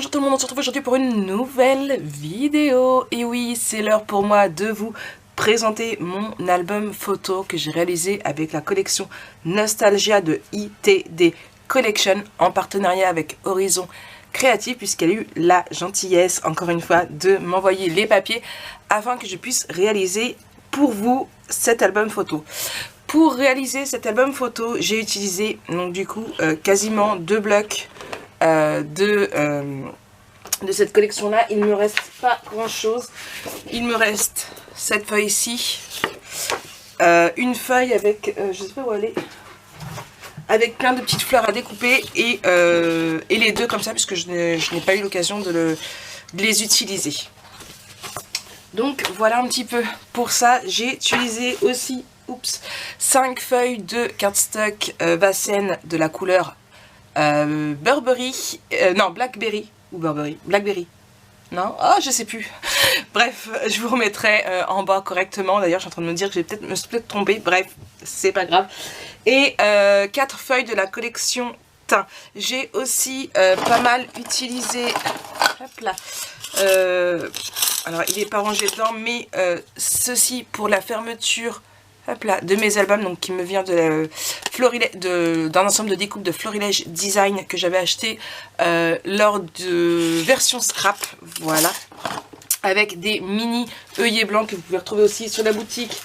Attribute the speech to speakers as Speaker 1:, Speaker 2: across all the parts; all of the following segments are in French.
Speaker 1: Bonjour tout le monde, on se retrouve aujourd'hui pour une nouvelle vidéo. Et oui, c'est l'heure pour moi de vous présenter mon album photo que j'ai réalisé avec la collection Nostalgia de ITD Collection en partenariat avec Horizon Créatif, puisqu'elle a eu la gentillesse, encore une fois, de m'envoyer les papiers afin que je puisse réaliser pour vous cet album photo. Pour réaliser cet album photo, j'ai utilisé donc du coup quasiment 2 blocs de cette collection là. Il ne me reste pas grand chose. Il me reste cette feuille ici, une feuille avec je sais pas où elle est, avec plein de petites fleurs à découper, et les deux comme ça puisque je n'ai pas eu l'occasion de les utiliser. Donc voilà un petit peu pour ça. J'ai utilisé aussi 5 feuilles de cardstock Vasen de la couleur Burberry, non Blackberry ou Burberry, Blackberry, non, oh je sais plus. Bref, je vous remettrai en bas correctement. D'ailleurs, je suis en train de me dire que je vais peut-être me tromper. Bref, c'est pas grave. Et 4 feuilles de la collection Teint. J'ai aussi pas mal utilisé. Hop là. Alors, il n'est pas rangé dedans, mais ceci pour la fermeture. Hop là, de mes albums, donc qui me vient de d'un ensemble de découpes de Florilège Design que j'avais acheté lors de version scrap, voilà, avec des mini œillets blancs que vous pouvez retrouver aussi sur la boutique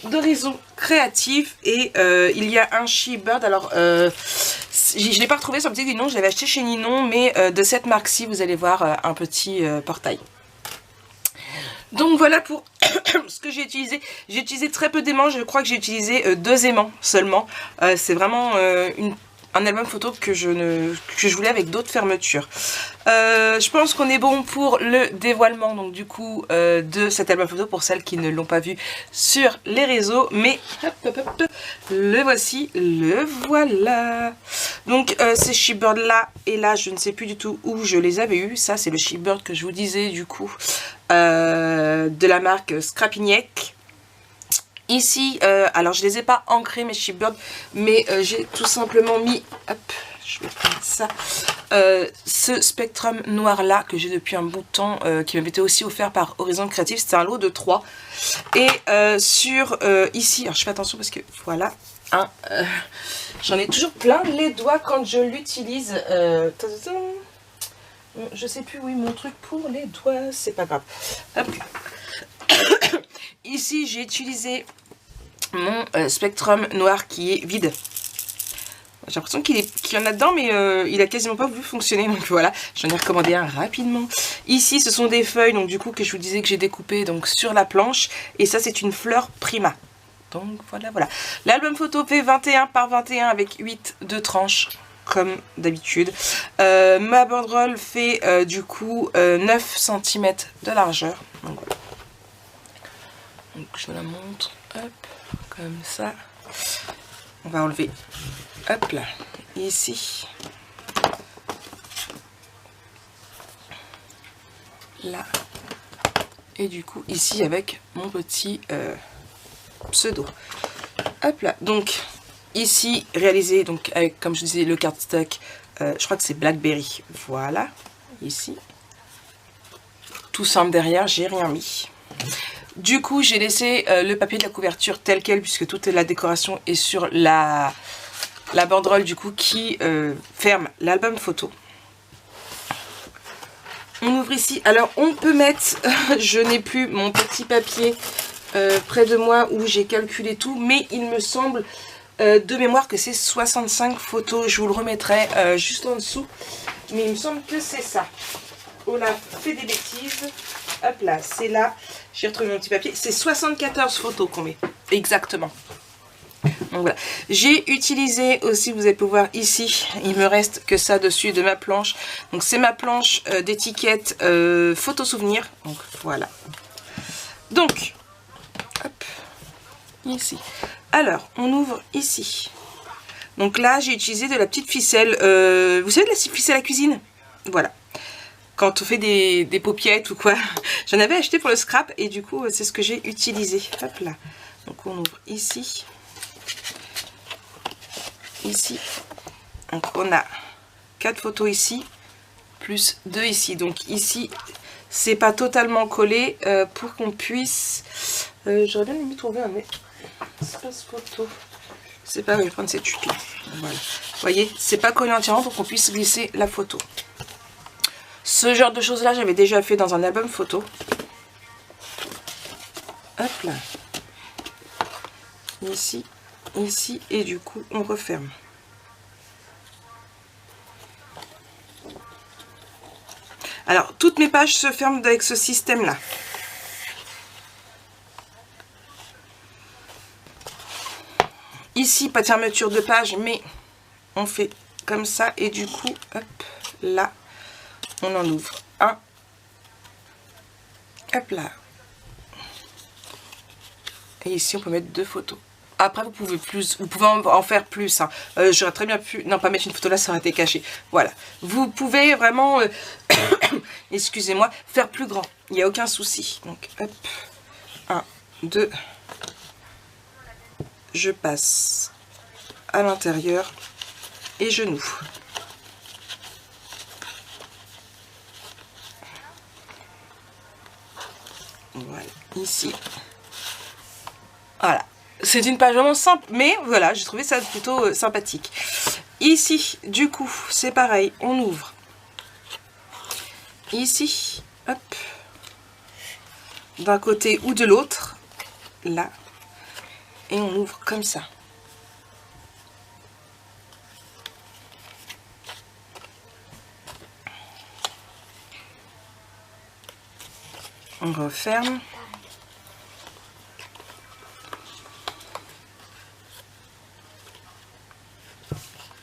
Speaker 1: d'Horizon Créatif. Et il y a un She-Bird, alors je ne l'ai pas retrouvé sur le boutique Ninon, je l'avais acheté chez Ninon, mais de cette marque-ci, vous allez voir un petit portail. Donc voilà pour ce que j'ai utilisé. J'ai utilisé très peu d'aimants, je crois que j'ai utilisé 2 aimants seulement. C'est vraiment un album photo que je voulais avec d'autres fermetures. Je pense qu'on est bon pour le dévoilement donc du coup de cet album photo pour celles qui ne l'ont pas vu sur les réseaux. Mais hop, le voici, le voilà. Donc ces She-Bird là et là, je ne sais plus du tout où je les avais eu. Ça c'est le She-Bird que je vous disais du coup, de la marque Scrapignac. Ici, alors je les ai pas ancrés mes She-Bird, mais j'ai tout simplement mis, hop, je vais prendre ça, ce Spectrum noir là que j'ai depuis un bout de temps, qui m'avait été aussi offert par Horizon Créatif. C'était un lot de 3. Et sur ici, alors je fais attention parce que voilà, hein, j'en ai toujours plein les doigts quand je l'utilise. Je sais plus où est mon truc pour les doigts, c'est pas grave. Hop. Ici j'ai utilisé mon Spectrum noir qui est vide. J'ai l'impression qu'il y en a dedans, mais il a quasiment pas voulu fonctionner, donc voilà, j'en ai recommandé un rapidement. Ici ce sont des feuilles donc du coup que je vous disais que j'ai découpé donc sur la planche, et ça c'est une fleur Prima. Donc voilà. L'album photo fait 21 par 21 avec 8 de tranches comme d'habitude. Ma banderole fait du coup 9 cm de largeur. Donc voilà. Donc je vous la montre, hop, comme ça. On va enlever, hop là, ici, là, et du coup ici avec mon petit pseudo. Hop là, donc ici réalisé donc avec, comme je disais, le cardstock, je crois que c'est Blackberry, voilà, ici. Tout simple derrière, j'ai rien mis. Du coup, j'ai laissé le papier de la couverture tel quel, puisque toute la décoration est sur la banderole du coup qui ferme l'album photo. On ouvre ici. Alors, on peut mettre, je n'ai plus mon petit papier près de moi où j'ai calculé tout, mais il me semble de mémoire que c'est 65 photos. Je vous le remettrai juste en dessous, mais il me semble que c'est ça. On a fait des bêtises. Hop là, c'est là. J'ai retrouvé mon petit papier. C'est 74 photos qu'on met. Exactement. Donc voilà. J'ai utilisé aussi, vous allez pouvoir ici, il me reste que ça dessus de ma planche. Donc c'est ma planche d'étiquette photo souvenir. Donc voilà. Donc, hop, ici. Alors, on ouvre ici. Donc là, j'ai utilisé de la petite ficelle. Vous savez, de la ficelle à cuisine? Voilà. Quand on fait des paupiettes ou quoi. J'en avais acheté pour le scrap et du coup c'est ce que j'ai utilisé. Hop là. Donc on ouvre ici. Ici. Donc on a 4 photos ici. plus 2 ici. Donc ici, c'est pas totalement collé pour qu'on puisse... J'aurais bien aimé trouver un espace photo. C'est pas, je vais prendre cette chute là. Voilà. Vous voyez, c'est pas collé entièrement pour qu'on puisse glisser la photo. Ce genre de choses là, j'avais déjà fait dans un album photo. Hop là. Ici, ici, et du coup, on referme. Alors, toutes mes pages se ferment avec ce système-là. Ici, pas de fermeture de page, mais on fait comme ça. Et du coup, hop, là, on en ouvre un. Hop là. Et ici, on peut mettre 2 photos. Après, vous pouvez en faire plus. Hein. J'aurais très bien pu... Non, pas mettre une photo là, ça aurait été caché. Voilà. Vous pouvez vraiment... excusez-moi, faire plus grand. Il n'y a aucun souci. Donc, hop. 1, 2. Je passe à l'intérieur et je noue. Voilà, ici. Voilà. C'est une page vraiment simple, mais voilà, j'ai trouvé ça plutôt sympathique. Ici, du coup, c'est pareil, on ouvre. Ici, hop. D'un côté ou de l'autre, là. Et on ouvre comme ça. On referme.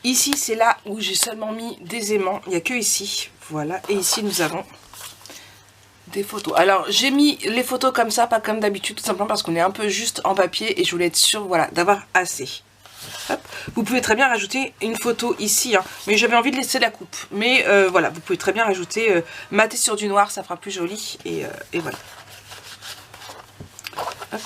Speaker 1: Ici, c'est là où j'ai seulement mis des aimants. Il n'y a que ici. Voilà. Et ici, nous avons des photos. Alors, j'ai mis les photos comme ça, pas comme d'habitude, tout simplement parce qu'on est un peu juste en papier et je voulais être sûre, voilà, d'avoir assez. Hop. Vous pouvez très bien rajouter une photo ici, hein, mais j'avais envie de laisser la coupe. Mais voilà, vous pouvez très bien rajouter mater sur du noir, ça fera plus joli. Et voilà. Hop.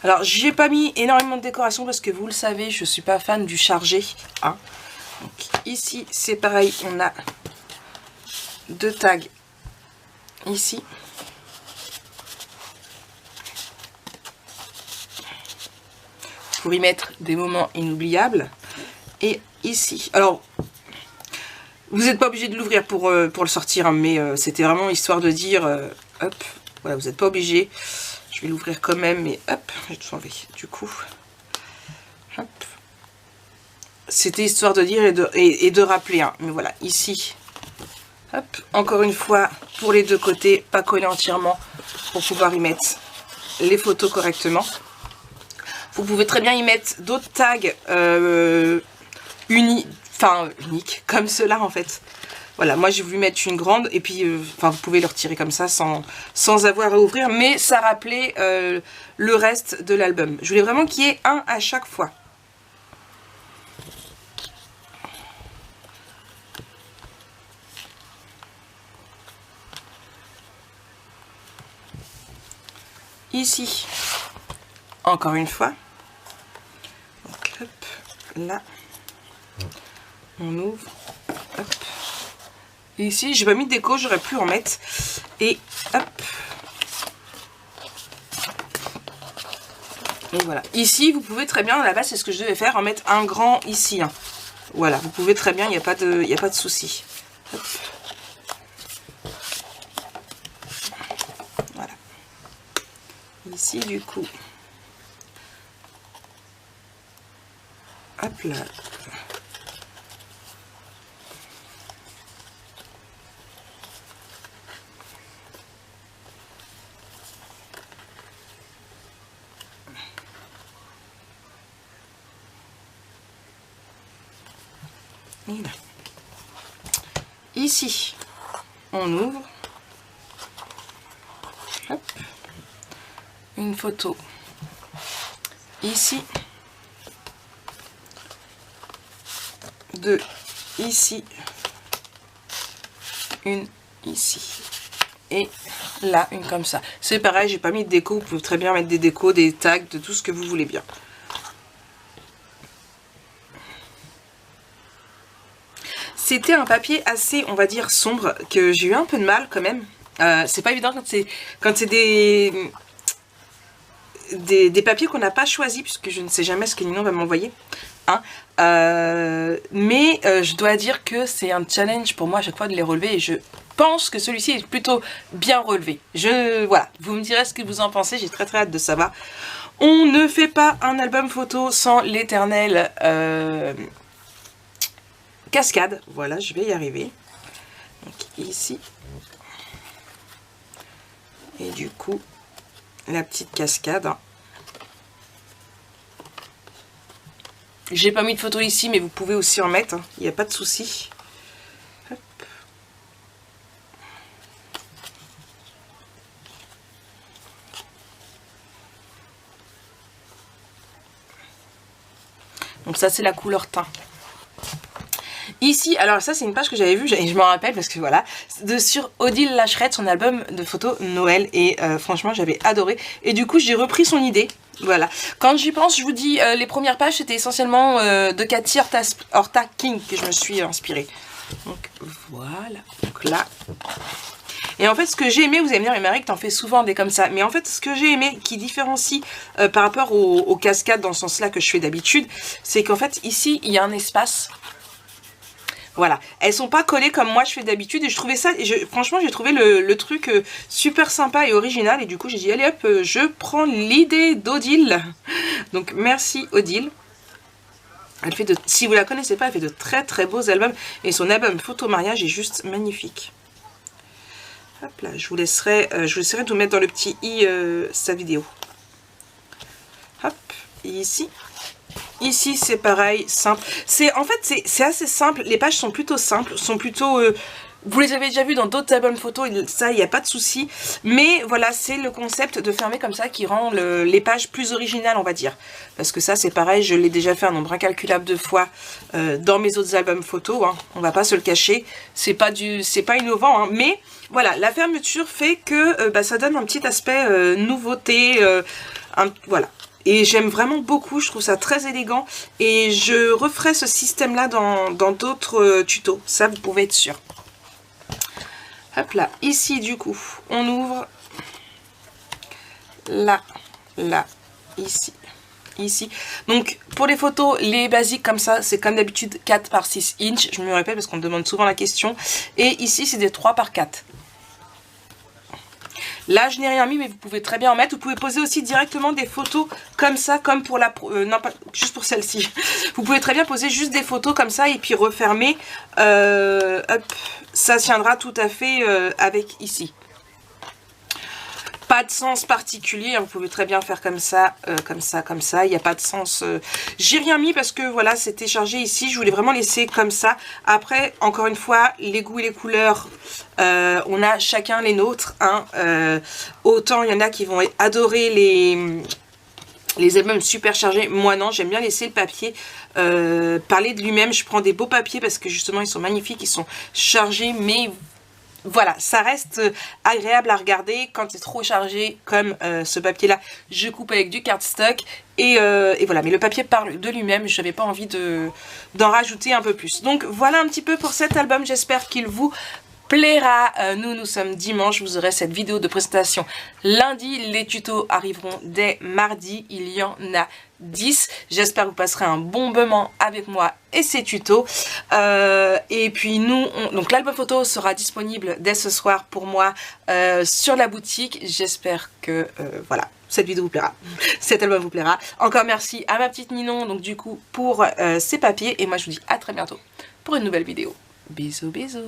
Speaker 1: Alors, j'y ai pas mis énormément de décoration parce que vous le savez, je suis pas fan du chargé. Hein. Donc, ici, c'est pareil, on a 2 tags ici. Pour y mettre des moments inoubliables. Et ici. Alors, vous n'êtes pas obligé de l'ouvrir pour le sortir, hein, mais c'était vraiment histoire de dire, hop, voilà, vous n'êtes pas obligé. Je vais l'ouvrir quand même, mais hop, j'ai tout enlevé. Du coup, hop. C'était histoire de dire et de rappeler, hein, mais voilà, ici. Hop, encore une fois, pour les 2 côtés, pas collé entièrement pour pouvoir y mettre les photos correctement. Vous pouvez très bien y mettre d'autres tags uniques, comme ceux-là en fait. Voilà, moi j'ai voulu mettre une grande et puis vous pouvez le retirer comme ça sans avoir à ouvrir, mais ça rappelait le reste de l'album. Je voulais vraiment qu'il y ait un à chaque fois. Ici, encore une fois, donc, hop, là, on ouvre, hop. Et ici, j'ai pas mis de déco, j'aurais pu en mettre, et hop. Et voilà. Ici, vous pouvez très bien, à la base, c'est ce que je devais faire, en mettre un grand ici. Hein. Voilà, vous pouvez très bien, il n'y a pas de souci. Hop. Voilà. Ici, du coup, hop là. Et là. Ici, on ouvre. Hop. Une photo ici. 2 ici. Une ici. Et là, une comme ça. C'est pareil, j'ai pas mis de déco. Vous pouvez très bien mettre des décos, des tags, de tout ce que vous voulez bien. C'était un papier assez, on va dire, sombre, que j'ai eu un peu de mal quand même. C'est pas évident quand c'est des papiers qu'on n'a pas choisis, puisque je ne sais jamais ce que Ninon va m'envoyer. Hein. Mais je dois dire que c'est un challenge pour moi à chaque fois de les relever, et je pense que celui-ci est plutôt bien relevé. Voilà, vous me direz ce que vous en pensez, j'ai très hâte de savoir. On ne fait pas un album photo sans l'éternel cascade. Voilà, je vais y arriver. Donc ici. Et du coup, la petite cascade. J'ai pas mis de photo ici, mais vous pouvez aussi en mettre. Il n'y a pas de souci. Hop. Donc ça, c'est la couleur teint. Ici, alors ça c'est une page que j'avais vue et je m'en rappelle parce que voilà, sur Odile Lacherette, son album de photos Noël, et franchement j'avais adoré, et du coup j'ai repris son idée. Voilà, quand j'y pense, je vous dis, les premières pages c'était essentiellement de Cathy Horta King que je me suis inspirée. Donc voilà, donc là. Et en fait, ce que j'ai aimé, vous allez me dire, mais Marie, t'en fais souvent des comme ça. Mais en fait, ce que j'ai aimé, qui différencie par rapport aux cascades dans ce sens-là que je fais d'habitude, c'est qu'en fait, ici, il y a un espace. Voilà, elles sont pas collées comme moi je fais d'habitude, et je trouvais ça, franchement j'ai trouvé le truc super sympa et original, et du coup j'ai dit allez hop, je prends l'idée d'Odile. Donc merci Odile. Elle fait si vous la connaissez pas, elle fait de très beaux albums, et son album photo mariage est juste magnifique. Hop là, je vous laisserai de vous mettre dans le petit i sa vidéo. Hop, et ici. Ici c'est pareil, simple. En fait c'est assez simple, les pages sont plutôt simples, sont plutôt... vous les avez déjà vues dans d'autres albums photos, ça il n'y a pas de souci. Mais voilà, c'est le concept de fermer comme ça qui rend les pages plus originales, on va dire. Parce que ça c'est pareil, je l'ai déjà fait un nombre incalculable de fois dans mes autres albums photos, hein. On va pas se le cacher, c'est pas innovant, hein. Mais voilà, la fermeture fait que ça donne un petit aspect nouveauté, voilà. Et j'aime vraiment beaucoup, je trouve ça très élégant. Et je referai ce système-là dans d'autres tutos. Ça, vous pouvez être sûr. Hop là, ici du coup, on ouvre. Là, ici, ici. Donc, pour les photos, les basiques comme ça, c'est comme d'habitude 4 par 6 inches. Je me répète parce qu'on me demande souvent la question. Et ici, c'est des 3 par 4. Là, je n'ai rien mis, mais vous pouvez très bien en mettre. Vous pouvez poser aussi directement des photos comme ça, comme pour la... non, pas juste pour celle-ci. Vous pouvez très bien poser juste des photos comme ça et puis refermer. Hop, ça tiendra tout à fait avec ici. Pas de sens particulier, hein, vous pouvez très bien faire comme ça, comme ça, comme ça. Il n'y a pas de sens. J'ai rien mis parce que voilà, c'était chargé ici. Je voulais vraiment laisser comme ça. Après, encore une fois, les goûts et les couleurs, on a chacun les nôtres. Hein. Autant il y en a qui vont adorer les albums super chargés. Moi non, j'aime bien laisser le papier parler de lui-même. Je prends des beaux papiers parce que justement ils sont magnifiques, ils sont chargés, mais... Voilà, ça reste agréable à regarder. Quand c'est trop chargé comme ce papier là, je coupe avec du cardstock et voilà, mais le papier parle de lui-même, je n'avais pas envie d'en rajouter un peu plus. Donc voilà un petit peu pour cet album, j'espère qu'il vous plaira. Nous sommes dimanche, vous aurez cette vidéo de présentation lundi, les tutos arriveront dès mardi, il y en a 10. J'espère que vous passerez un bon moment avec moi et ces tutos. Et puis donc l'album photo sera disponible dès ce soir pour moi sur la boutique. J'espère que voilà, cette vidéo vous plaira, cet album vous plaira. Encore merci à ma petite Ninon donc du coup pour ces papiers, et moi je vous dis à très bientôt pour une nouvelle vidéo. Bisous bisous.